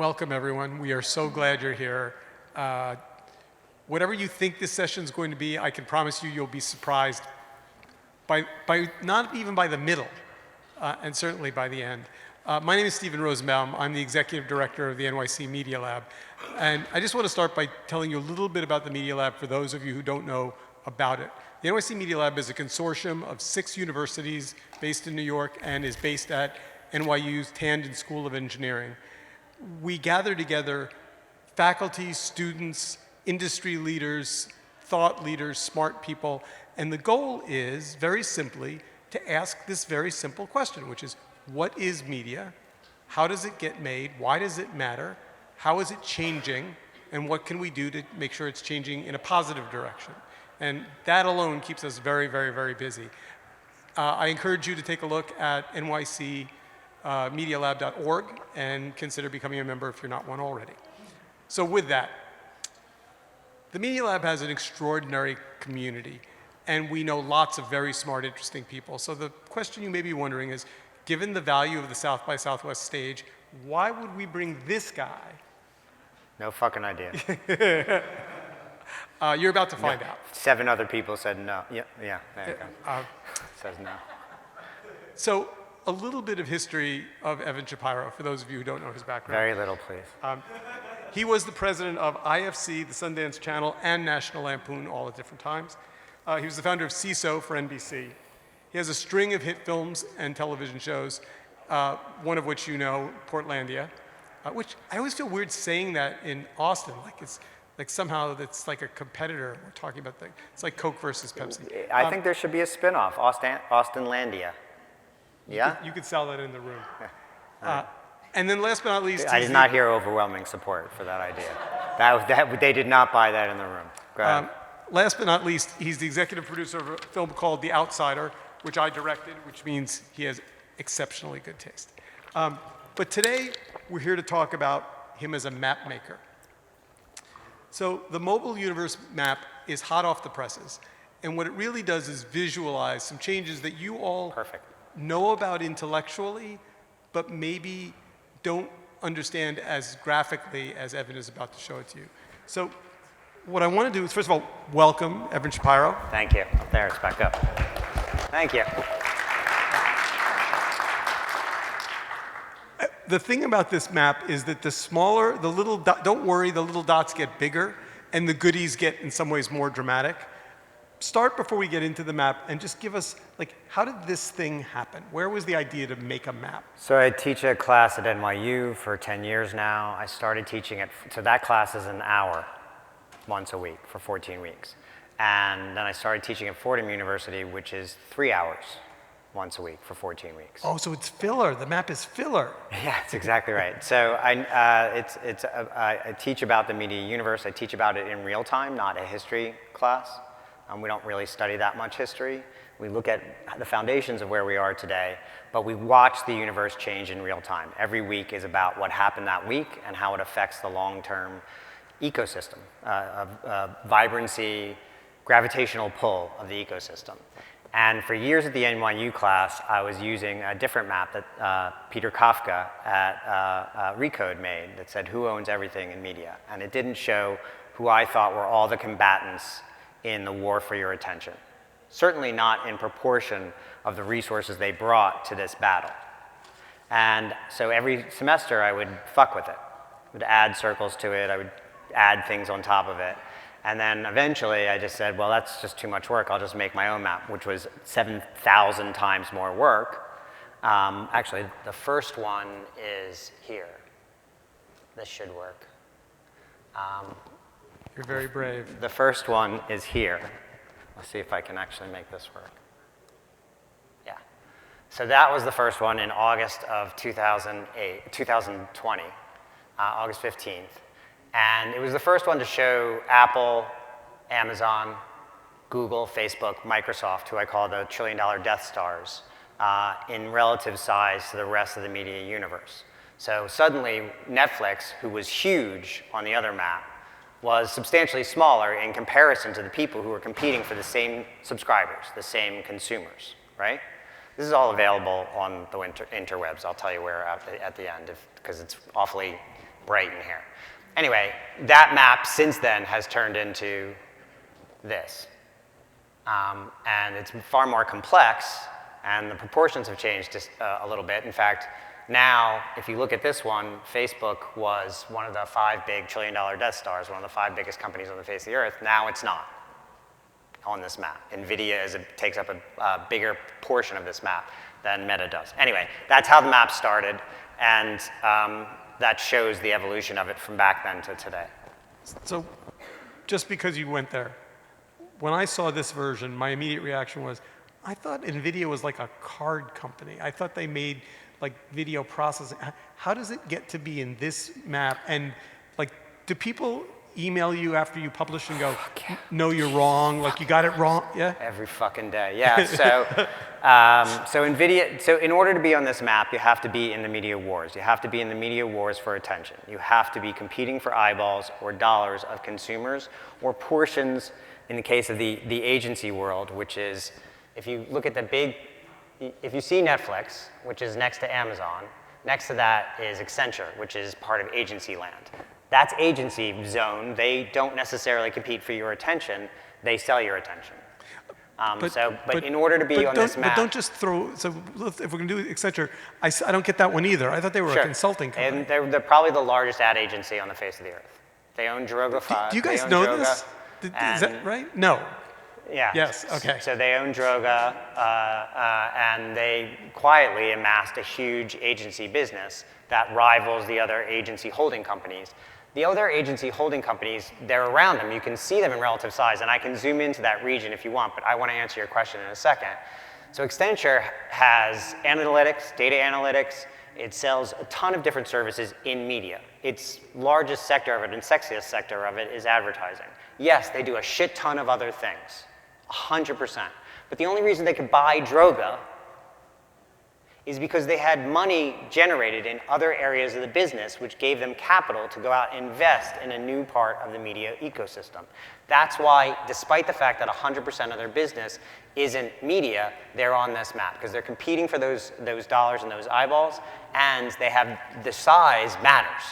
Welcome, everyone. We are so glad you're here. Whatever you think this session is going to be, I can promise you you'll be surprised by not even by the middle, and certainly by the end. My name is Stephen Rosenbaum. I'm the executive director of the NYC Media Lab. And I just want to start by telling you a little bit about the Media Lab for those of you who don't know about it. The NYC Media Lab is a consortium of 6 universities based in New York and is based at NYU's Tandon School of Engineering. We gather together faculty, students, industry leaders, thought leaders, smart people, and the goal is, very simply, to ask this very simple question, which is, what is media? How does it get made? Why does it matter? How is it changing? And what can we do to make sure it's changing in a positive direction? And that alone keeps us very, very, very busy. I encourage you to take a look at nycmedialab.org and consider becoming a member if you're not one already. So with that, the Media Lab has an extraordinary community, and we know lots of very smart, interesting people. So the question you may be wondering is, given the value of the South by Southwest stage, why would we bring this guy? No fucking idea. You're about to find out. 7 other people said no. Yeah, there you go. Says no. So a little bit of history of Evan Shapiro, for those of you who don't know his background. Very little, please. He was the president of IFC, the Sundance Channel, and National Lampoon, all at different times. He was the founder of CISO for NBC. He has a string of hit films and television shows, one of which you know, Portlandia, which I always feel weird saying that in Austin, like it's like somehow it's like a competitor. We're talking about it's like Coke versus Pepsi. I think there should be a spin-off, Austinlandia. Yeah? You could sell that in the room. And then last but not least, I did not hear overwhelming support for that idea. They did not buy that in the room. Go ahead. Last but not least, he's the executive producer of a film called The Outsider, which I directed, which means he has exceptionally good taste. But today, we're here to talk about him as a map maker. So the mobile universe map is hot off the presses. And what it really does is visualize some changes that you all know about intellectually, but maybe don't understand as graphically as Evan is about to show it to you. So what I want to do is, first of all, welcome Evan Shapiro. Thank you. Up there, it's back up. Thank you. The thing about this map is that the smaller, the little, don't worry, the little dots get bigger and the goodies get in some ways more dramatic. Start before we get into the map and just give us, like, how did this thing happen? Where was the idea to make a map? So I teach a class at NYU for 10 years now. I started teaching it, so that class is an hour once a week for 14 weeks. And then I started teaching at Fordham University, which is 3 hours once a week for 14 weeks. Oh, so it's filler. The map is filler. Yeah, that's exactly right. So I teach about the media universe. I teach about it in real time, not a history class. We don't really study that much history. We look at the foundations of where we are today, but we watch the universe change in real time. Every week is about what happened that week and how it affects the long-term ecosystem of vibrancy, gravitational pull of the ecosystem. And for years at the NYU class, I was using a different map that Peter Kafka at Recode made that said, who owns everything in media? And it didn't show who I thought were all the combatants in the war for your attention. Certainly not in proportion of the resources they brought to this battle. And so every semester I would fuck with it. I would add circles to it, I would add things on top of it. And then eventually I just said, well, that's just too much work. I'll just make my own map, which was 7,000 times more work. Actually, the first one is here. This should work. You're very brave. The first one is here. Let's see if I can actually make this work. Yeah. So that was the first one in August of 2020, August 15th. And it was the first one to show Apple, Amazon, Google, Facebook, Microsoft, who I call the trillion-dollar Death Stars, in relative size to the rest of the media universe. So suddenly, Netflix, who was huge on the other map, was substantially smaller in comparison to the people who were competing for the same subscribers, the same consumers, right? This is all available on the interwebs. I'll tell you where at the end, because it's awfully right in here. Anyway, that map since then has turned into this. And it's far more complex, and the proportions have changed just a little bit. In fact, now, if you look at this one, Facebook was one of the 5 big trillion-dollar Death Stars, one of the 5 biggest companies on the face of the earth. Now it's not on this map. NVIDIA takes up a bigger portion of this map than Meta does. Anyway, that's how the map started, and that shows the evolution of it from back then to today. So just because you went there, when I saw this version, my immediate reaction was, I thought NVIDIA was like a card company. I thought they made like video processing. How does it get to be in this map? And like, do people email you after you publish and go, no, you're wrong, like you got it wrong? Yeah? Every fucking day, yeah. So NVIDIA, so in order to be on this map, you have to be in the media wars. You have to be in the media wars for attention. You have to be competing for eyeballs or dollars of consumers or portions, in the case of the agency world, which is, if you look at the big, if you see Netflix, which is next to Amazon, next to that is Accenture, which is part of agency land. That's agency zone. They don't necessarily compete for your attention. They sell your attention. But in order to be on this map. But don't just throw, so if we're going to do Accenture, I don't get that one either. I thought they were a consulting company. And they're probably the largest ad agency on the face of the earth. They own Droga. Do you guys know this? Is that right? No. Yeah. Yes, okay. So they own Droga, and they quietly amassed a huge agency business that rivals the other agency holding companies. The other agency holding companies, they're around them. You can see them in relative size, and I can zoom into that region if you want, but I want to answer your question in a second. So Accenture has analytics, data analytics. It sells a ton of different services in media. Its largest sector of it and sexiest sector of it is advertising. Yes, they do a shit ton of other things, 100%. But the only reason they could buy Droga is because they had money generated in other areas of the business which gave them capital to go out and invest in a new part of the media ecosystem. That's why, despite the fact that 100% of their business isn't media, they're on this map, because they're competing for those dollars and those eyeballs, and they have the size matters.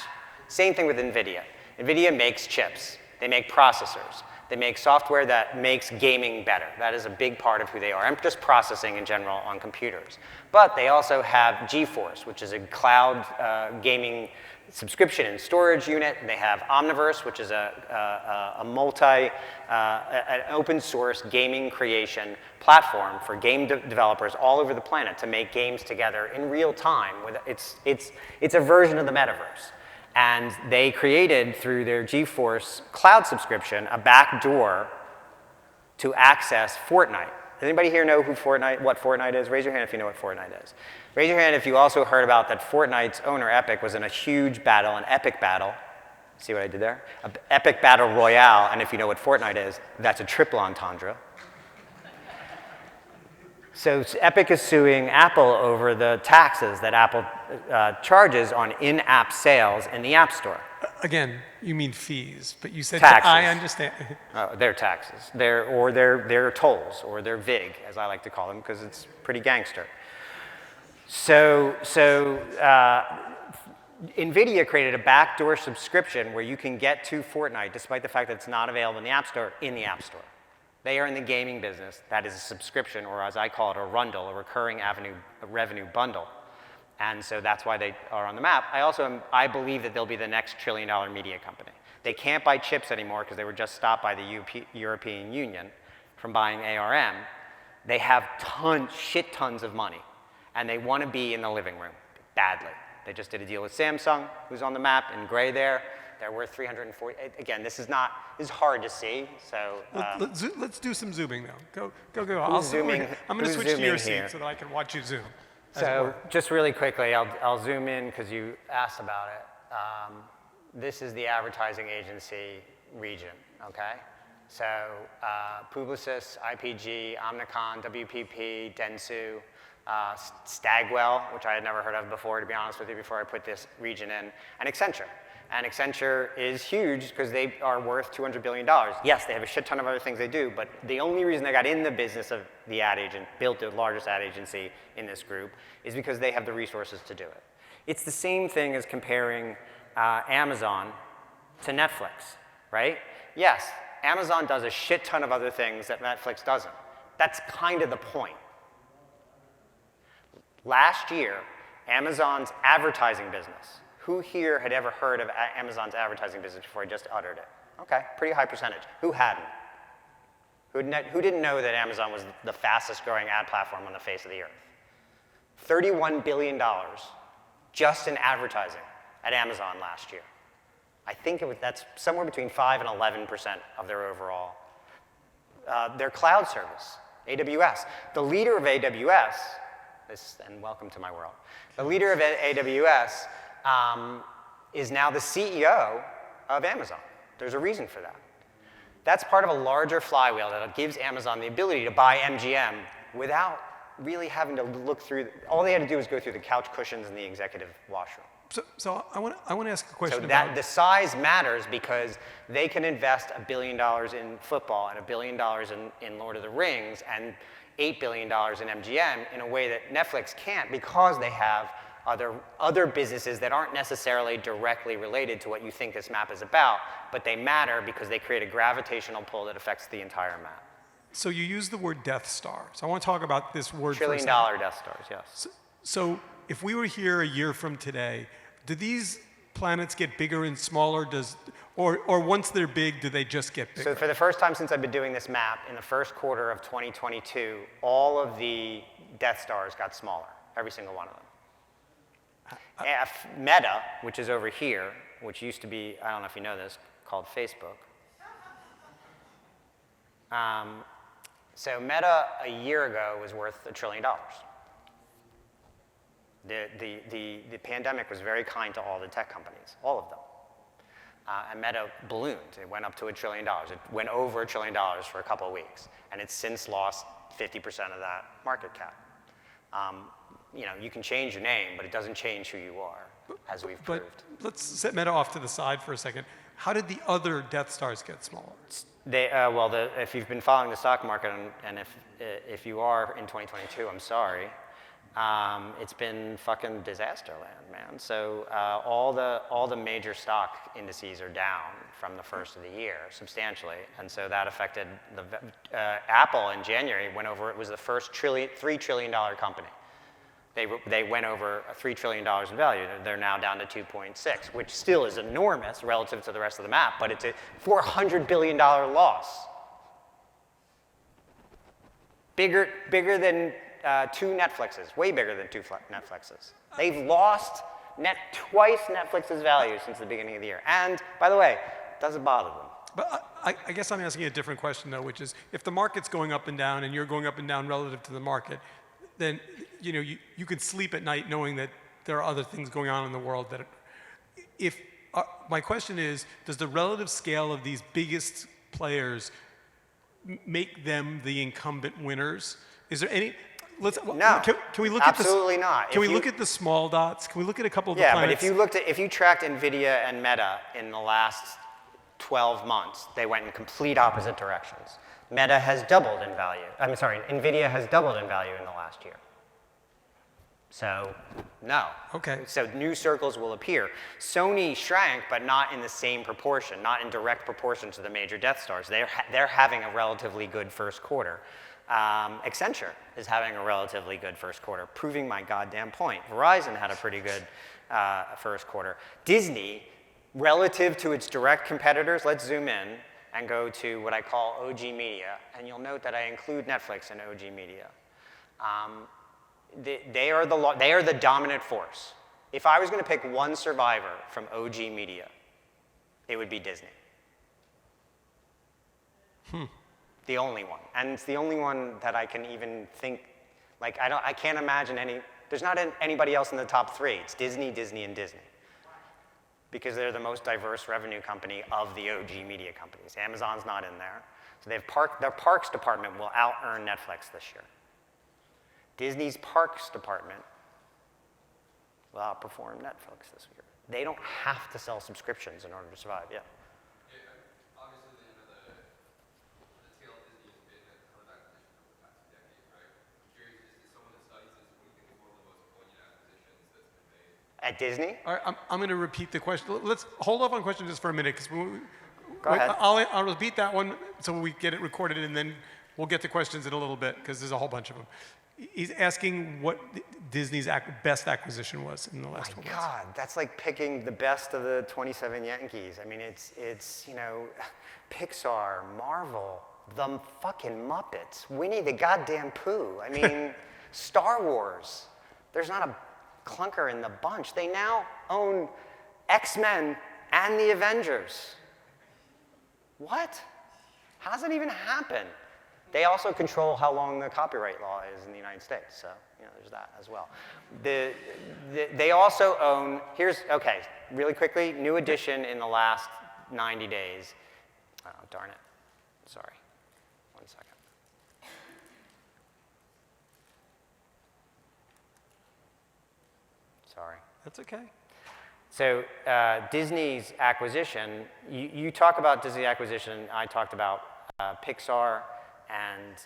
Same thing with NVIDIA. NVIDIA makes chips. They make processors. They make software that makes gaming better. That is a big part of who they are, and just processing in general on computers. But they also have GeForce, which is a cloud gaming subscription and storage unit. They have Omniverse, which is an open source gaming creation platform for game developers all over the planet to make games together in real time. It's a version of the metaverse. And they created, through their GeForce cloud subscription, a back door to access Fortnite. Does anybody here know what Fortnite is? Raise your hand if you know what Fortnite is. Raise your hand if you also heard about that Fortnite's owner, Epic, was in a huge battle, an epic battle. See what I did there? An epic battle royale, and if you know what Fortnite is, that's a triple entendre. So Epic is suing Apple over the taxes that Apple charges on in-app sales in the App Store. Again, you mean fees, but you said taxes. I understand. Their taxes, their tolls, or their VIG, as I like to call them, because it's pretty gangster. So NVIDIA created a backdoor subscription where you can get to Fortnite, despite the fact that it's not available in the App Store, in the App Store. They are in the gaming business. That is a subscription, or as I call it, a rundle, a recurring revenue bundle. And so that's why they are on the map. I believe that they'll be the next trillion-dollar media company. They can't buy chips anymore because they were just stopped by the European Union from buying ARM. They have shit tons of money, and they want to be in the living room badly. They just did a deal with Samsung, who's on the map in gray there. They're worth 340. Again, this is hard to see. So let's do some zooming now. Go. Zooming? I'm going to switch to your seat so that I can watch you zoom. So just really quickly, I'll zoom in because you asked about it. This is the advertising agency region. Okay. So Publicis, IPG, Omnicom, WPP, Dentsu, Stagwell, which I had never heard of before, to be honest with you, before I put this region in, and Accenture. And Accenture is huge because they are worth $200 billion. Yes, they have a shit ton of other things they do, but the only reason they got in the business of the ad agent, built the largest ad agency in this group, is because they have the resources to do it. It's the same thing as comparing Amazon to Netflix, right? Yes, Amazon does a shit ton of other things that Netflix doesn't. That's kind of the point. Last year, Amazon's advertising business. Who here had ever heard of Amazon's advertising business before I just uttered it? Okay, pretty high percentage. Who hadn't? Who didn't know that Amazon was the fastest growing ad platform on the face of the earth? $31 billion just in advertising at Amazon last year. I think that's somewhere between 5 and 11% of their overall, their cloud service, AWS. The leader of AWS, and welcome to my world, the leader of AWS is now the CEO of Amazon. There's a reason for that. That's part of a larger flywheel that gives Amazon the ability to buy MGM without really having to look through, all they had to do was go through the couch cushions in the executive washroom. So I want to ask a question So about the size matters because they can invest $1 billion in football and $1 billion in Lord of the Rings and $8 billion in MGM in a way that Netflix can't because they have other businesses that aren't necessarily directly related to what you think this map is about, but they matter because they create a gravitational pull that affects the entire map. So you use the word Death Star. So I want to talk about this word for a $1 second. trillion Death Stars, yes. So if we were here a year from today, do these planets get bigger and smaller? Or once they're big, do they just get bigger? So for the first time since I've been doing this map, in the first quarter of 2022, all of the Death Stars got smaller, every single one of them. Meta, which is over here, which used to be, I don't know if you know this, called Facebook. So Meta a year ago was worth $1 trillion. The pandemic was very kind to all the tech companies, all of them. And Meta ballooned. It went up to $1 trillion. It went over $1 trillion for a couple of weeks. And it's since lost 50% of that market cap. You know, you can change your name, but it doesn't change who you are, as we've proved. But let's set Meta off to the side for a second. How did the other Death Stars get smaller? If you've been following the stock market, and if you are in 2022, I'm sorry, it's been fucking disaster land, man. So all the major stock indices are down from the first of the year substantially, and so that affected the Apple in January went over. It was the first $3 trillion company. They went over $3 trillion in value. They're now down to 2.6, which still is enormous relative to the rest of the map, but it's a $400 billion loss. Bigger than 2 Netflixes, way bigger than 2 Netflixes. They've lost twice Netflix's value since the beginning of the year. And by the way, it doesn't bother them. But I guess I'm asking a different question though, which is if the market's going up and down and you're going up and down relative to the market, then you could sleep at night knowing that there are other things going on in the world that my question is, does the relative scale of these biggest players make them the incumbent winners? Is there any No, can we look absolutely not. Can we look at the small dots? Can we look at a couple of the Yeah, planets? but if you tracked NVIDIA and Meta in the last 12 months, they went in complete opposite directions. Meta has doubled in value. I'm sorry, NVIDIA has doubled in value in the last year. So, no. Okay. So new circles will appear. Sony shrank, but not in the same proportion, not in direct proportion to the major Death Stars. They're having a relatively good first quarter. Accenture is having a relatively good first quarter, proving my goddamn point. Verizon had a pretty good first quarter. Disney, relative to its direct competitors, let's zoom in and go to what I call OG Media, and you'll note that I include Netflix in OG Media. They are the dominant force. If I was going to pick one survivor from OG Media, it would be Disney. The only one, and it's the only one that I can even think. Like I can't imagine there's not anybody else in the top 3. It's Disney, Disney, and Disney. Because they're the most diverse revenue company of the OG media companies. Amazon's not in there. So their parks department will out-earn Netflix this year. Disney's parks department will outperform Netflix this year. They don't have to sell subscriptions in order to survive, yeah. Obviously, the tail of Disney has been a ton of acquisitions over the past 2 decades, right? I'm curious, is someone that studies this, what do you think is one of the most poignant acquisitions that's been made? At Disney? All right, I'm going to repeat the question. Let's hold off on question just for a minute, because Go ahead. I'll repeat that one so we get it recorded, and then we'll get to questions in a little bit, because there's a whole bunch of them. He's asking what Disney's best acquisition was in the last 12 months. God, that's like picking the best of the 27 Yankees. I mean, it's you know, Pixar, Marvel, the fucking Muppets, Winnie the goddamn Pooh. I mean, Star Wars. There's not a clunker in the bunch. They now own X-Men and the Avengers. What? How does that even happen? They also control how long the copyright law is in the United States, so you know, there's that as well. They also own, okay, really quickly, new addition in the last 90 days. Oh, darn it. Sorry. 1 second. Sorry. That's okay. So Disney's acquisition, you talk about Disney acquisition, I talked about Pixar and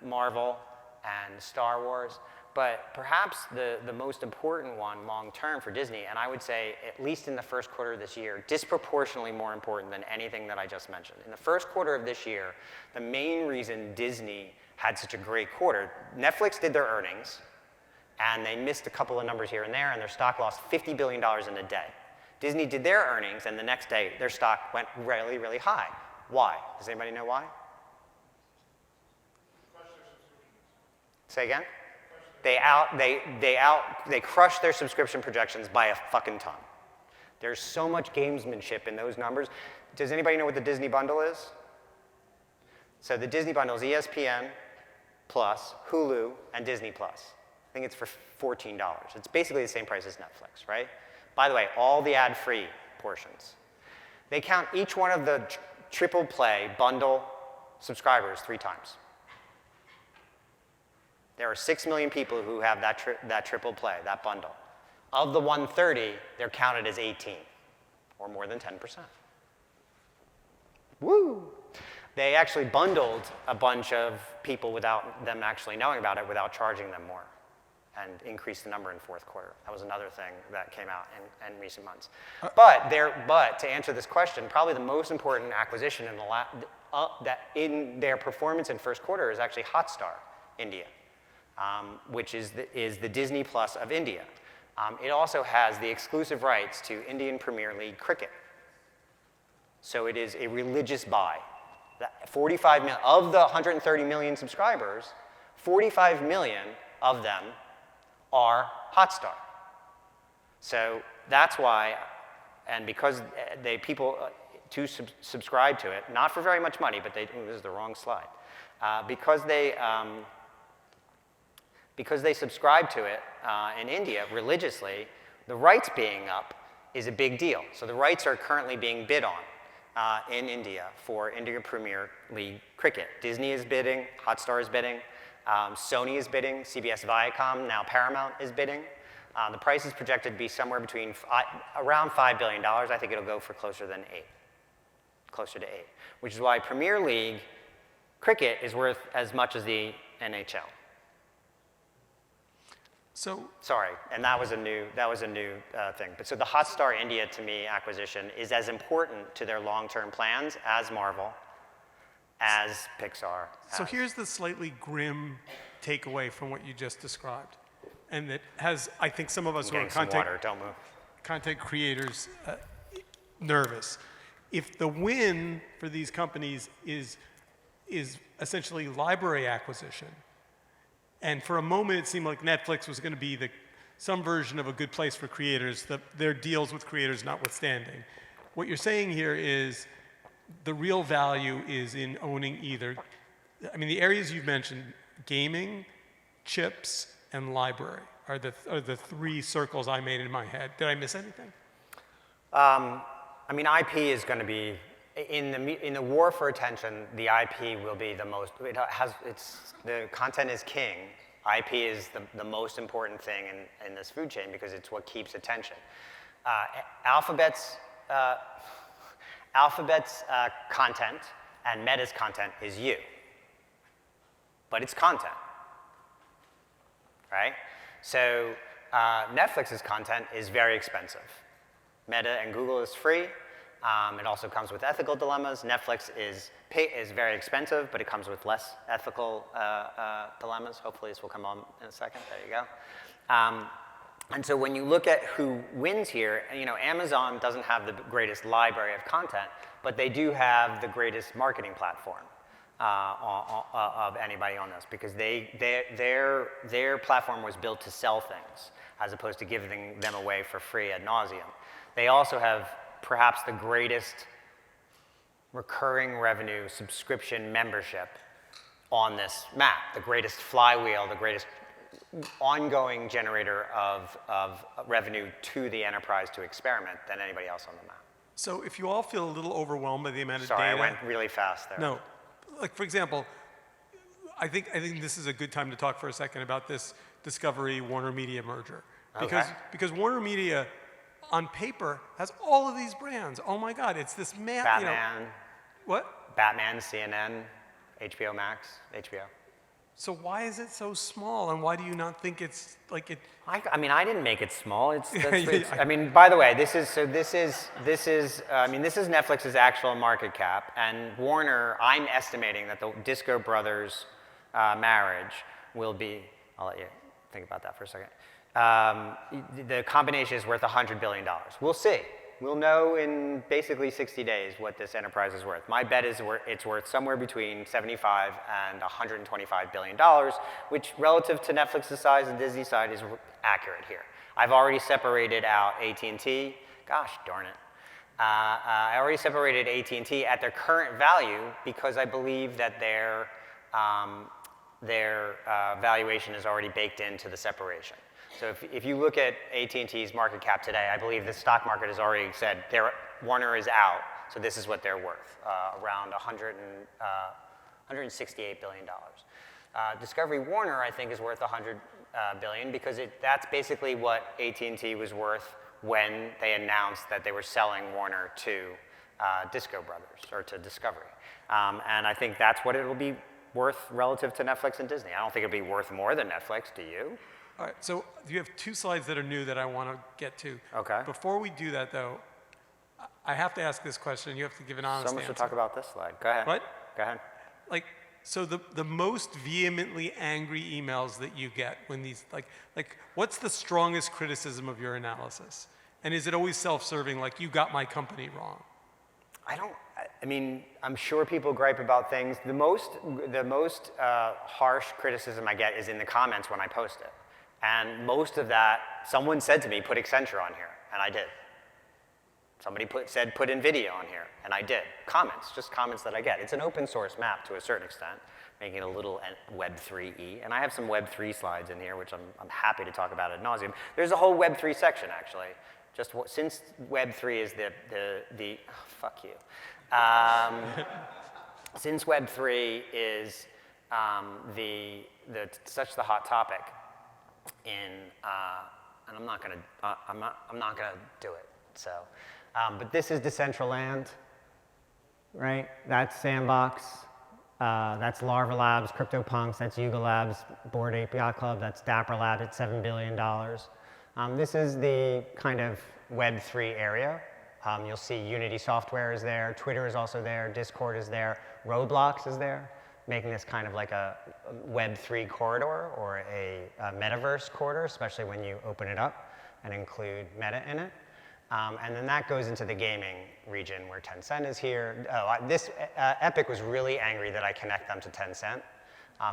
Marvel and Star Wars, but perhaps the most important one long term for Disney, and I would say at least in the first quarter of this year, disproportionately more important than anything that I just mentioned. In the first quarter of this year, the main reason Disney had such a great quarter, Netflix did their earnings, and they missed a couple of numbers here and there, and their stock lost $50 billion in a day. Disney did their earnings, and the next day, their stock went really, really high. Why? Does anybody know why? Say again? They crushed their subscription projections by a fucking ton. There's so much gamesmanship in those numbers. Does anybody know what the Disney bundle is? So the Disney bundle is ESPN Plus, Hulu, and Disney Plus. I think it's for $14. It's basically the same price as Netflix, right? By the way, all the ad-free portions. They count each one of the triple play bundle subscribers 3 times. There are 6 million people who have that triple play, that bundle. Of the 130, they're counted as 18, or more than 10%. Woo! They actually bundled a bunch of people without them actually knowing about it, without charging them more, and increased the number in fourth quarter. That was another thing that came out in recent months. But to answer this question, probably the most important acquisition in their performance in first quarter is actually Hotstar, India, which is the Disney Plus of India. It also has the exclusive rights to Indian Premier League cricket. So it is a religious buy. 45 million, of the 130 million subscribers, 45 million of them are Hotstar. So that's why, and because people subscribe to it, not for very much money, but this is the wrong slide. Because they subscribe to it in India religiously, the rights being up is a big deal. So the rights are currently being bid on in India for India Premier League cricket. Disney is bidding, Hotstar is bidding, Sony is bidding, CBS Viacom, now Paramount is bidding. The price is projected to be somewhere between around $5 billion. I think it'll go for closer to 8, which is why Premier League cricket is worth as much as the NHL. So sorry, and that was a new thing. But so the Hotstar India, to me, acquisition is as important to their long-term plans as Marvel, as Pixar. So here's the slightly grim takeaway from what you just described, and that has, I think, some of us who are content creators nervous. If the win for these companies is essentially library acquisition, and for a moment it seemed like Netflix was going to be some version of a good place for creators, their deals with creators notwithstanding. What you're saying here is the real value is in owning either, I mean, the areas you've mentioned, gaming, chips, and library are the 3 circles I made in my head. Did I miss anything? I mean, IP is going to be, in the war for attention, the IP will be the most, the content is king. IP is the most important thing in this food chain because it's what keeps attention. Alphabet's content and Meta's content is you. But it's content, right? So Netflix's content is very expensive. Meta and Google is free. It also comes with ethical dilemmas. Netflix is very expensive, but it comes with less ethical dilemmas. Hopefully this will come on in a second. There you go. And so when you look at who wins here, you know, Amazon doesn't have the greatest library of content, but they do have the greatest marketing platform of anybody on this, because their platform was built to sell things as opposed to giving them away for free ad nauseum. They also have perhaps the greatest recurring revenue subscription membership on this map, the greatest flywheel, the greatest ongoing generator of revenue to the enterprise to experiment than anybody else on the map. So if you all feel a little overwhelmed by the amount of data. Sorry, I went really fast there. No, like for example, I think this is a good time to talk for a second about this Discovery Warner Media merger. Because Warner Media on paper has all of these brands. Oh my God, it's this man. Batman. You know, what? Batman, CNN, HBO Max, HBO. So why is it so small, and why do you not think it's like it? I mean, I didn't make it small. I mean, by the way, this is Netflix's actual market cap, and Warner, I'm estimating that the Disco Brothers marriage will be. I'll let you think about that for a second. The combination is worth $100 billion. We'll see. We'll know in basically 60 days what this enterprise is worth. My bet is it's worth somewhere between $75 and $125 billion, which relative to Netflix's size and Disney's size is accurate here. I've already separated out AT&T. Gosh darn it. I already separated AT&T at their current value because I believe that their valuation is already baked into the separation. So if you look at AT&T's market cap today, I believe the stock market has already said Warner is out, so this is what they're worth, around $168 billion. Discovery Warner, I think, is worth $100 billion because that's basically what AT&T was worth when they announced that they were selling Warner to Disco Brothers, or to Discovery. And I think that's what it will be worth relative to Netflix and Disney. I don't think it'll be worth more than Netflix, do you? All right, so you have two slides that are new that I want to get to. Okay. Before we do that, though, I have to ask this question. You have to give an honest Someone answer. should talk about this slide. Go ahead. What? Go ahead. Like, so the most vehemently angry emails that you get when these, like, what's the strongest criticism of your analysis? And is it always self-serving, like, you got my company wrong? I mean, I'm sure people gripe about things. The most harsh criticism I get is in the comments when I post it. And most of that, someone said to me, put Accenture on here, and I did. Somebody said put NVIDIA on here, and I did. Comments, just comments that I get. It's an open source map to a certain extent, making it a little Web3-y. And I have some Web3 slides in here, which I'm happy to talk about ad nauseum. There's a whole Web3 section, actually. Just since Web3 is the fuck you. Since Web3 is such the hot topic, and I'm not gonna do it. So, but this is Decentraland, right? That's Sandbox. That's Larva Labs, CryptoPunks. That's Yuga Labs, Bored Ape Yacht Club. That's Dapper Lab at $7 billion. This is the kind of Web3 area. You'll see Unity Software is there. Twitter is also there. Discord is there. Roblox is there, making this kind of like a Web3 corridor or a metaverse corridor, especially when you open it up and include Meta in it. And then that goes into the gaming region where Tencent is here. Epic was really angry that I connect them to Tencent.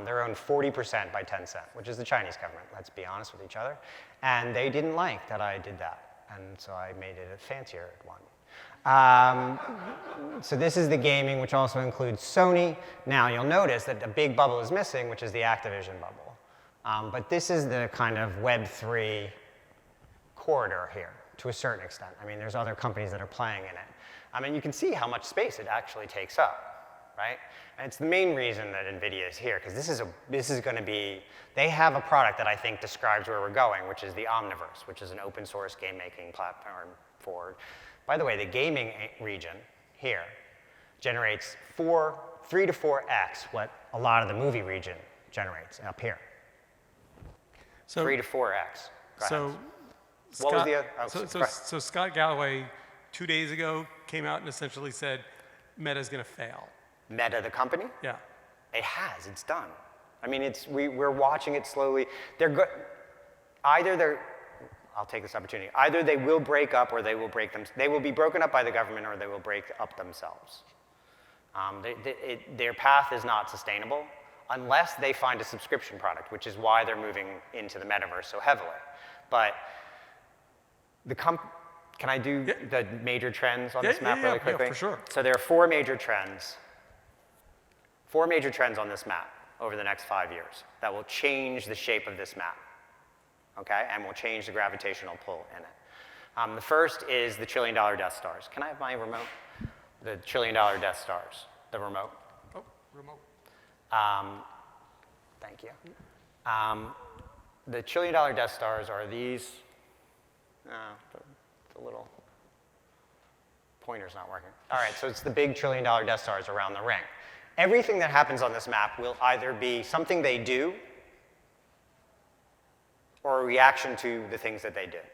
They're owned 40% by Tencent, which is the Chinese government, let's be honest with each other. And they didn't like that I did that. And so I made it a fancier one. So this is the gaming, which also includes Sony. Now you'll notice that a big bubble is missing, which is the Activision bubble. But this is the kind of Web3 corridor here, to a certain extent. I mean, there's other companies that are playing in it. I mean, you can see how much space it actually takes up, right? And it's the main reason that NVIDIA is here, because this is going to be, they have a product that I think describes where we're going, which is the Omniverse, which is an open source game making platform for, by the way, the gaming region here generates 3 to 4x what a lot of the movie region generates up here. So 3 to 4x. Go So, ahead. What was the other- oh, sorry. so Scott Galloway, 2 days ago, came out and essentially said Meta's going to fail. Meta, the company? Yeah. It has. It's done. I mean, we're watching it slowly. I'll take this opportunity. Either they will break up or they will break them. They will be broken up by the government or they will break up themselves. Their path is not sustainable unless they find a subscription product, which is why they're moving into the metaverse so heavily. But can I do the major trends on this map really quickly? Yeah, for sure. So there are four major trends on this map over the next 5 years that will change the shape of this map, okay, and will change the gravitational pull in it. The first is the $1 trillion Death Stars. Can I have my remote? The $1 trillion Death Stars, the remote. Oh, remote. Thank you. The $1 trillion Death Stars are these, the little pointer's not working. All right, so it's the big $1 trillion Death Stars around the ring. Everything that happens on this map will either be something they do or a reaction to the things that they did.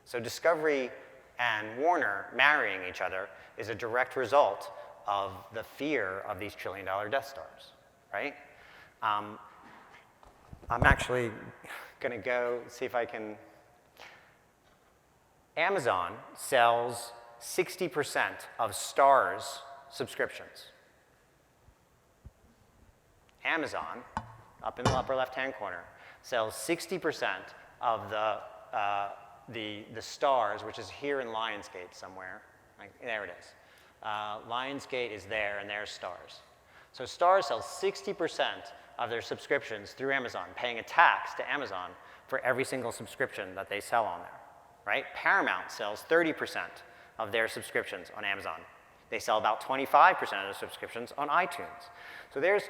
So Discovery and Warner marrying each other is a direct result of the fear of these $1 trillion Death Stars, right? I'm actually going to go see if I can. Amazon sells 60% of Starz subscriptions. Amazon, up in the upper left-hand corner, sells 60% of the Starz, which is here in Lionsgate somewhere. There it is. Lionsgate is there, and there's Starz. So Starz sells 60% of their subscriptions through Amazon, paying a tax to Amazon for every single subscription that they sell on there, right? Paramount sells 30% of their subscriptions on Amazon. They sell about 25% of their subscriptions on iTunes. So there's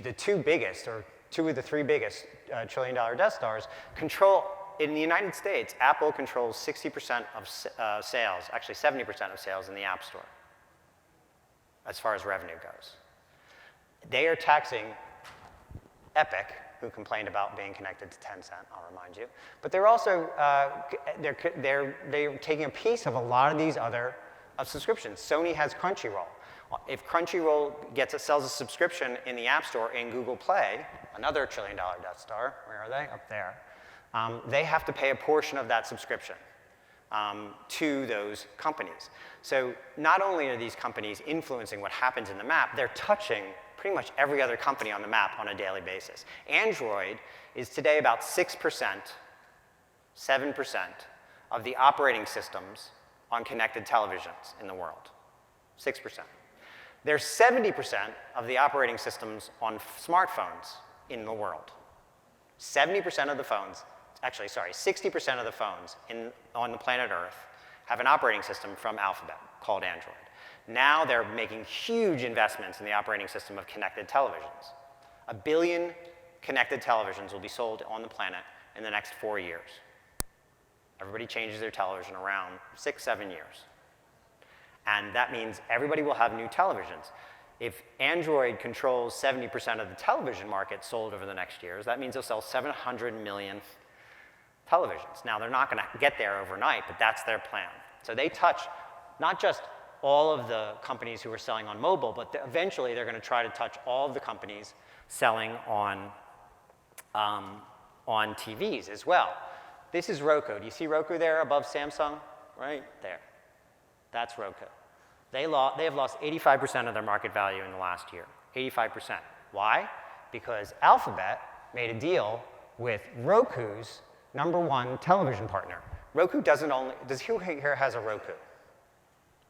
the two biggest, or two of the three biggest $1 trillion Death Stars control. In the United States, Apple controls 60% of sales, actually 70% of sales in the App Store, as far as revenue goes. They are taxing Epic, who complained about being connected to Tencent, I'll remind you. But they're also, they're taking a piece of a lot of these other subscriptions. Sony has Crunchyroll. If Crunchyroll sells a subscription in the App Store in Google Play, another $1 trillion Death Star, where are they? Up there. They have to pay a portion of that subscription to those companies. So not only are these companies influencing what happens in the map, they're touching pretty much every other company on the map on a daily basis. Android is today about 6%, 7% of the operating systems on connected televisions in the world. 6%. There's 70% of the operating systems on smartphones in the world. 70% of the phones, actually, sorry, 60% of the phones on the planet Earth have an operating system from Alphabet called Android. Now they're making huge investments in the operating system of connected televisions. 1 billion connected televisions will be sold on the planet in the next 4 years. Everybody changes their television around 6, 7 years. And that means everybody will have new televisions. If Android controls 70% of the television market sold over the next years, that means they'll sell 700 million televisions. Now, they're not going to get there overnight, but that's their plan. So they touch not just all of the companies who are selling on mobile, but eventually they're going to try to touch all of the companies selling on TVs as well. This is Roku. Do you see Roku there above Samsung? Right there. That's Roku. They have lost 85% of their market value in the last year. 85%. Why? Because Alphabet made a deal with Roku's #1 television partner. Roku who here has a Roku?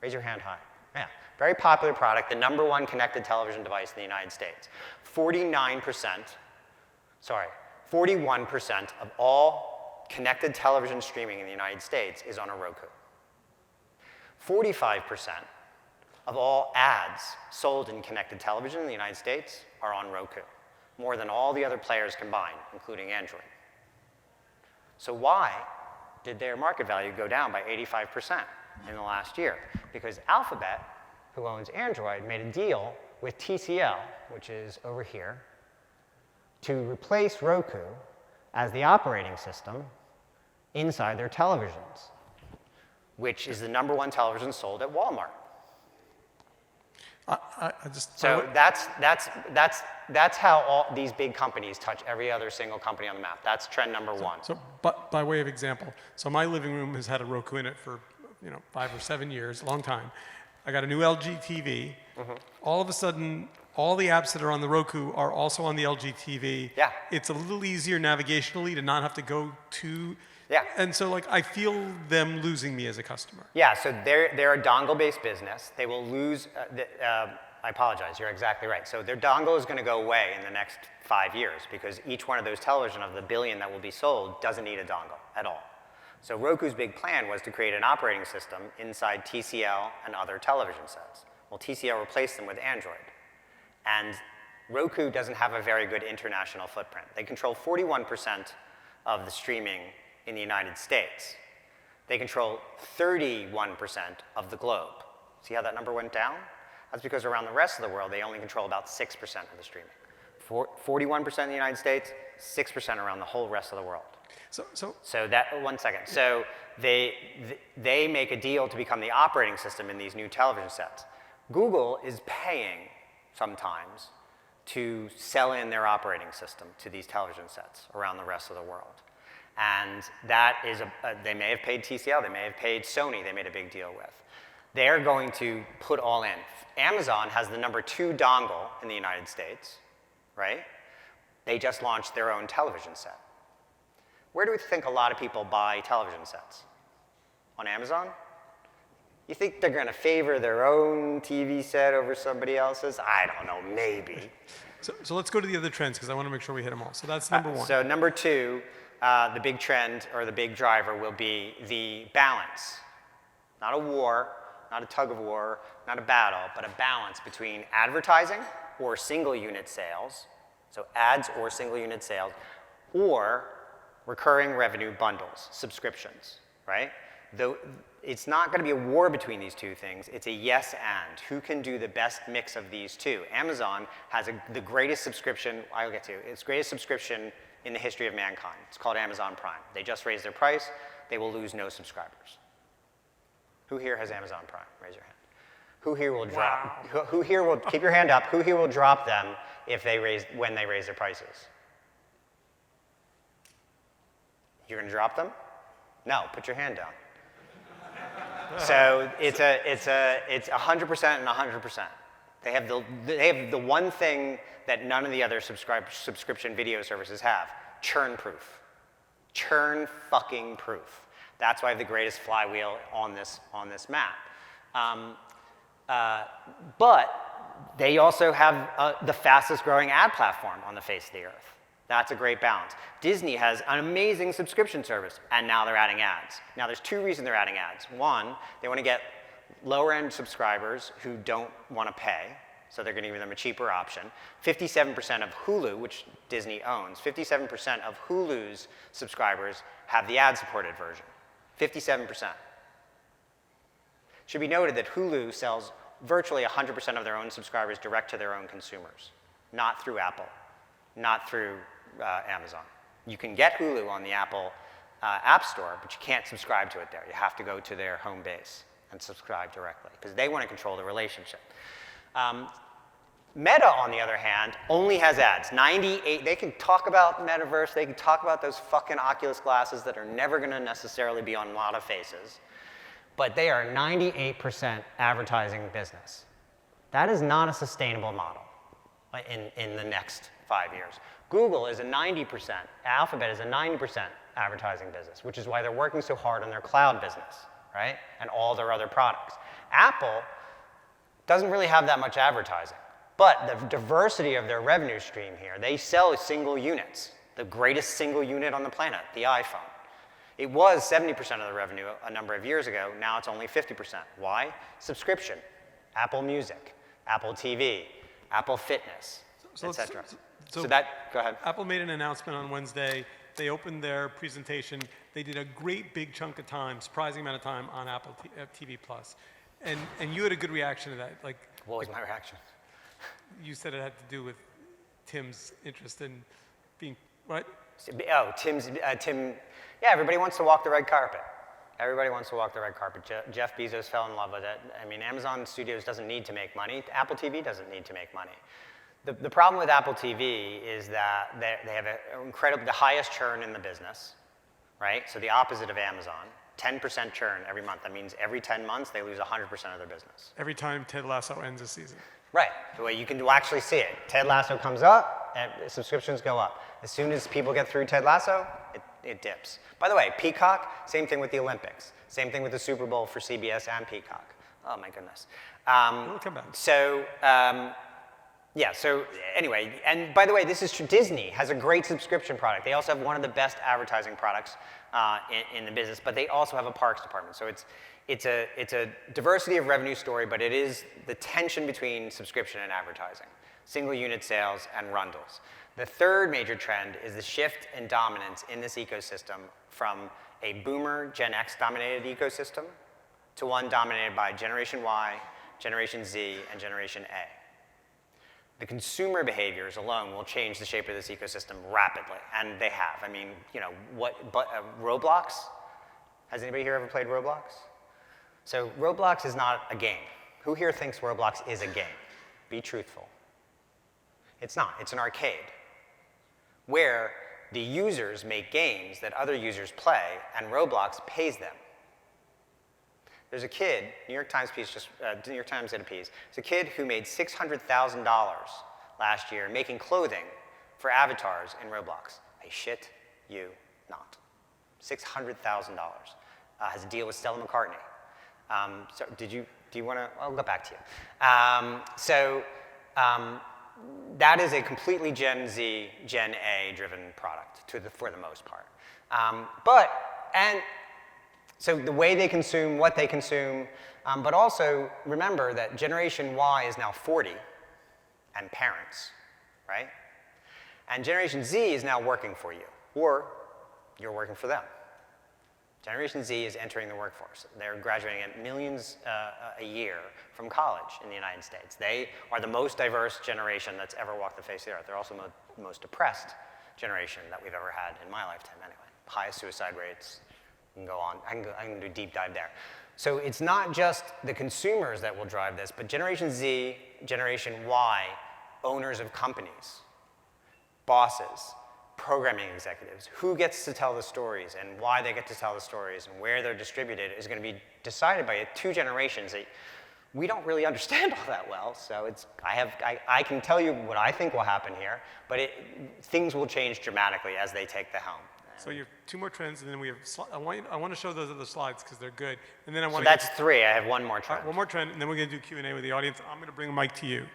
Raise your hand high. Yeah, very popular product, the #1 connected television device in the United States. 41% of all connected television streaming in the United States is on a Roku. 45% of all ads sold in connected television in the United States are on Roku, more than all the other players combined, including Android. So why did their market value go down by 85% in the last year? Because Alphabet, who owns Android, made a deal with TCL, which is over here, to replace Roku as the operating system inside their televisions, which is the #1 television sold at Walmart. I just So that's how all these big companies touch every other single company on the map. That's trend #1. So, but by way of example, so my living room has had a Roku in it for 5 or 7 years, a long time. I got a new LG TV. All of a sudden, all the apps that are on the Roku are also on the LG TV. Yeah. It's a little easier navigationally to not have to go to. Yeah. And so, like, I feel them losing me as a customer. Yeah, so they're a dongle-based business. They will lose, I apologize, you're exactly right. So their dongle is gonna go away in the next 5 years because each one of those television of the billion that will be sold doesn't need a dongle at all. So Roku's big plan was to create an operating system inside TCL and other television sets. Well, TCL replaced them with Android. And Roku doesn't have a very good international footprint. They control 41% of the streaming in the United States. They control 31% of the globe. See how that number went down? That's because around the rest of the world, they only control about 6% of the streaming. 41% in the United States, 6% around the whole rest of the world. So that, one second. So they make a deal to become the operating system in these new television sets. Google is paying sometimes to sell in their operating system to these television sets around the rest of the world. And that is, they may have paid TCL, they may have paid Sony, they made a big deal with. They're going to put all in. Amazon has the #2 dongle in the United States, right? They just launched their own television set. Where do we think a lot of people buy television sets? On Amazon? You think they're gonna favor their own TV set over somebody else's? I don't know, maybe. So let's go to the other trends because I want to make sure we hit them all. So that's #1. So #2, the big trend or the big driver will be the balance. Not a war, not a tug of war, not a battle, but a balance between advertising or single unit sales, so ads or single unit sales, or recurring revenue bundles, subscriptions, right? Though it's not going to be a war between these two things, it's a yes and. Who can do the best mix of these two? Amazon has the greatest subscription, I'll get to, its greatest subscription in the history of mankind. It's called Amazon Prime. They just raised their price, they will lose no subscribers. Who here has Amazon Prime? Raise your hand. Who here will drop, who here will, keep your hand up, who here will drop them if they when they raise their prices? You're gonna drop them? No, put your hand down. So it's 100% and 100%. They have the one thing that none of the other subscription video services have: churn proof. Churn fucking proof. That's why I have the greatest flywheel on this map. But they also have the fastest growing ad platform on the face of the earth. That's a great balance. Disney has an amazing subscription service, and now they're adding ads. Now, there's 2 reasons they're adding ads. One, they want to get lower-end subscribers who don't want to pay, so they're going to give them a cheaper option. 57% of Hulu, which Disney owns, 57% of Hulu's subscribers have the ad-supported version. 57%. Should be noted that Hulu sells virtually 100% of their own subscribers direct to their own consumers, not through Apple, not through Amazon. You can get Hulu on the Apple App Store, but you can't subscribe to it there. You have to go to their home base and subscribe directly because they want to control the relationship. Meta, on the other hand, only has ads. 98, they can talk about metaverse, they can talk about those fucking Oculus glasses that are never going to necessarily be on a lot of faces, but they are 98% advertising business. That is not a sustainable model in the next 5 years. Google is a 90%, Alphabet is a 90% advertising business, which is why they're working so hard on their cloud business, right? And all their other products. Apple doesn't really have that much advertising, but the diversity of their revenue stream here, they sell single units, the greatest single unit on the planet, the iPhone. It was 70% of the revenue a number of years ago, now it's only 50%. Why? Subscription, Apple Music, Apple TV, Apple Fitness, etc. So that, go ahead. Apple made an announcement on Wednesday. They opened their presentation. They did a great big chunk of time, surprising amount of time on Apple TV Plus. And you had a good reaction to that. Like, what was my reaction? You said it had to do with Tim's interest in being, what? Oh, Tim, yeah, everybody wants to walk the red carpet. Everybody wants to walk the red carpet. Jeff Bezos fell in love with it. I mean, Amazon Studios doesn't need to make money. Apple TV doesn't need to make money. The problem with Apple TV is that they have the highest churn in the business, right? So the opposite of Amazon, 10% churn every month. That means every 10 months they lose 100% of their business. Every time Ted Lasso ends a season. Right, the way you can actually see it. Ted Lasso comes up, and subscriptions go up. As soon as people get through Ted Lasso, it dips. By the way, Peacock, same thing with the Olympics. Same thing with the Super Bowl for CBS and Peacock. Oh my goodness. It'll come back. So, yeah, so anyway, and by the way, this is true. Disney has a great subscription product. They also have one of the best advertising products in the business, but they also have a parks department. So it's a diversity of revenue story, but it is the tension between subscription and advertising, single unit sales and rundles. The third major trend is the shift in dominance in this ecosystem from a boomer Gen X dominated ecosystem to one dominated by Generation Y, Generation Z, and Generation A. The consumer behaviors alone will change the shape of this ecosystem rapidly, and they have. I mean, you know, Roblox? Has anybody here ever played Roblox? So Roblox is not a game. Who here thinks Roblox is a game? Be truthful. It's not. It's an arcade where the users make games that other users play, and Roblox pays them. There's a kid, New York Times did a piece. There's a kid who made $600,000 last year making clothing for avatars in Roblox. I shit you not. $600,000. Has a deal with Stella McCartney. So do you want to? I'll go back to you. That is a completely Gen Z, Gen A driven product for the most part. So the way they consume, what they consume, but also remember that Generation Y is now 40 and parents, right? And Generation Z is now working for you, or you're working for them. Generation Z is entering the workforce. They're graduating at millions a year from college in the United States. They are the most diverse generation that's ever walked the face of the earth. They're also the most oppressed generation that we've ever had in my lifetime anyway. Highest suicide rates. You can go on. I can do a deep dive there. So it's not just the consumers that will drive this, but Generation Z, Generation Y, owners of companies, bosses, programming executives, who gets to tell the stories and why they get to tell the stories and where they're distributed is going to be decided by two generations that we don't really understand all that well. So I can tell you what I think will happen here, but things will change dramatically as they take the helm. So you have two more trends, and then we have. I want to show those other slides because they're good, and then I want So to. that's three. I have one more trend. One more trend, and then we're going to do Q&A with the audience. I'm going to bring a mic to you.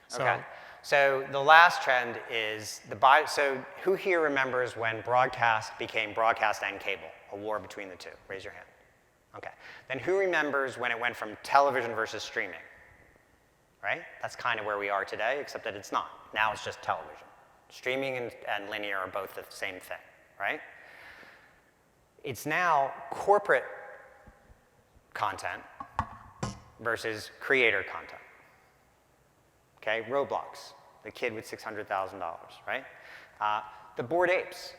So, Okay. So the last trend is so who here remembers when broadcast became broadcast and cable, a war between the two? Raise your hand. Okay. Then who remembers when it went from television versus streaming? Right? That's kind of where we are today, except that it's not. Now it's just television. Streaming and linear are both the same thing, right? It's now corporate content versus creator content. Okay, Roblox, the kid with $600,000, right? The Bored Apes.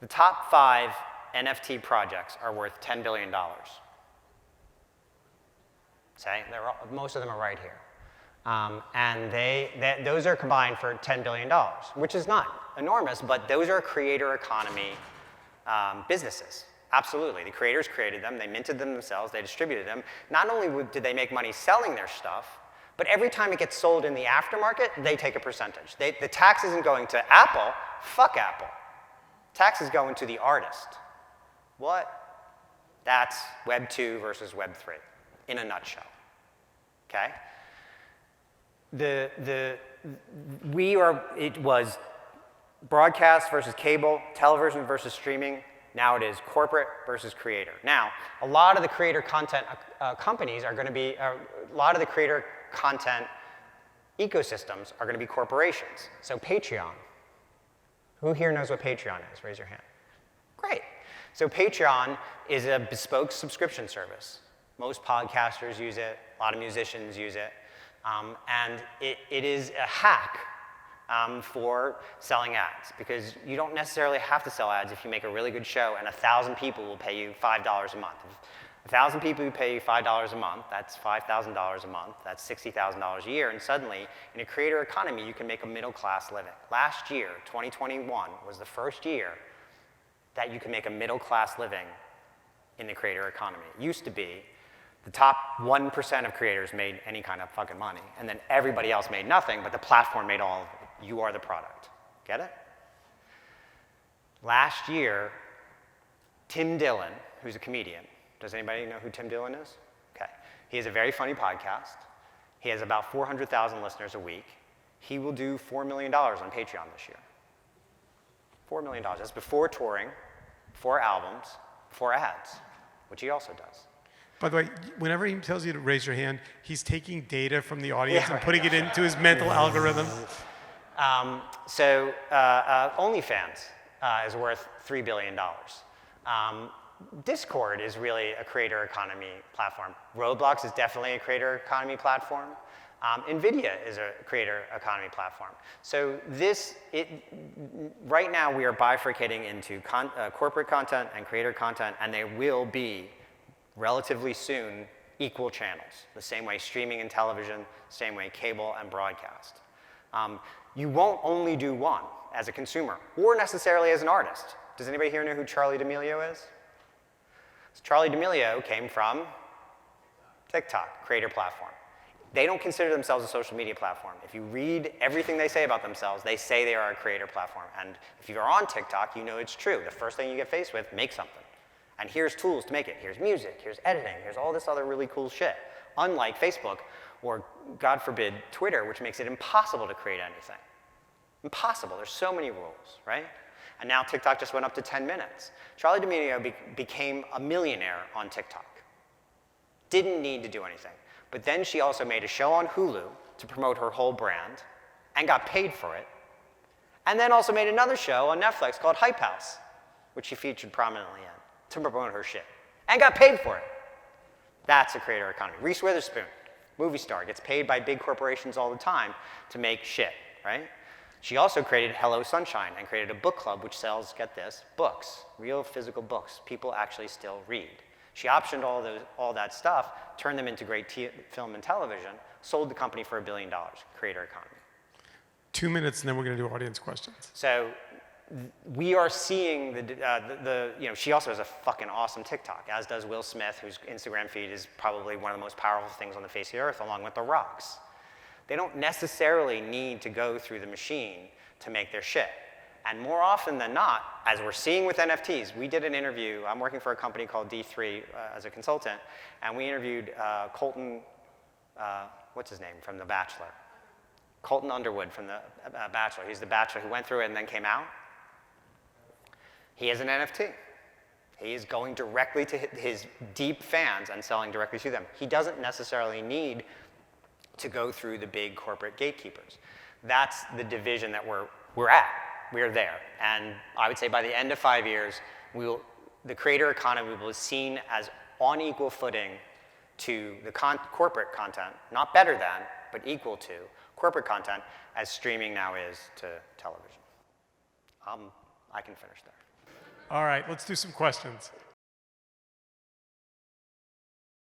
The top 5 NFT projects are worth $10 billion. Okay, most of them are right here. And those are combined for $10 billion, which is not enormous, but those are creator economy businesses. Absolutely, the creators created them, they minted them themselves, they distributed them. Not only did they make money selling their stuff, but every time it gets sold in the aftermarket, they take a percentage. The tax isn't going to Apple. Fuck Apple. Tax is going to the artist. What? That's Web 2 versus Web 3 in a nutshell. Okay? It was broadcast versus cable, television versus streaming. Now it is corporate versus creator. Now, a lot of the creator content companies are going to be, a lot of the creator content ecosystems are going to be corporations. So Patreon. Who here knows what Patreon is? Raise your hand. Great. So Patreon is a bespoke subscription service. Most podcasters use it. A lot of musicians use it. And it is a hack for selling ads, because you don't necessarily have to sell ads if you make a really good show and 1,000 people will pay you $5 a month. If 1,000 people who pay you $5 a month, that's $5,000 a month, that's $60,000 a year, and suddenly, in a creator economy, you can make a middle-class living. Last year, 2021, was the first year that you can make a middle-class living in the creator economy. It used to be the top 1% of creators made any kind of fucking money, and then everybody else made nothing, but the platform made all of it. You are the product. Get it? Last year, Tim Dillon, who's a comedian, does anybody know who Tim Dillon is? Okay. He has a very funny podcast. He has about 400,000 listeners a week. He will do $4 million on Patreon this year. $4 million. That's before touring, before albums, before ads, which he also does. By the way, whenever he tells you to raise your hand, he's taking data from the audience and putting it into his mental algorithm. OnlyFans is worth $3 billion. Discord is really a creator economy platform. Roblox is definitely a creator economy platform. NVIDIA is a creator economy platform. So right now we are bifurcating into corporate content and creator content, and they will be relatively soon equal channels, the same way streaming and television, same way cable and broadcast. You won't only do one as a consumer or necessarily as an artist. Does anybody here know who Charli D'Amelio is? So Charli D'Amelio came from TikTok, creator platform. They don't consider themselves a social media platform. If you read everything they say about themselves, they say they are a creator platform. And if you're on TikTok, you know it's true. The first thing you get faced with, make something. And here's tools to make it. Here's music, here's editing, here's all this other really cool shit. Unlike Facebook, or God forbid, Twitter, which makes it impossible to create anything. Impossible, there's so many rules, right? And now TikTok just went up to 10 minutes. Charli D'Amelio became a millionaire on TikTok. Didn't need to do anything. But then she also made a show on Hulu to promote her whole brand and got paid for it. And then also made another show on Netflix called Hype House, which she featured prominently in to promote her shit. And got paid for it. That's a creator economy. Reese Witherspoon, movie star, gets paid by big corporations all the time to make shit, right? She also created Hello Sunshine and created a book club which sells, get this, books, real physical books people actually still read. She optioned all that stuff, turned them into great film and television, sold the company for $1 billion, creator economy. 2 minutes and then we're going to do audience questions. So we are seeing she also has a fucking awesome TikTok, as does Will Smith, whose Instagram feed is probably one of the most powerful things on the face of the earth, along with The Rock's. They don't necessarily need to go through the machine to make their shit. And more often than not, as we're seeing with NFTs, we did an interview. I'm working for a company called D3 as a consultant, and we interviewed Colton, what's his name, from The Bachelor? Colton Underwood from The Bachelor. He's the Bachelor who went through it and then came out. He has an NFT. He is going directly to his deep fans and selling directly to them. He doesn't necessarily need to go through the big corporate gatekeepers. That's the division that we're at. We're there. And I would say by the end of 5 years, the creator economy will be seen as on equal footing to the corporate content, not better than, but equal to corporate content as streaming now is to television. I can finish there. All right, let's do some questions.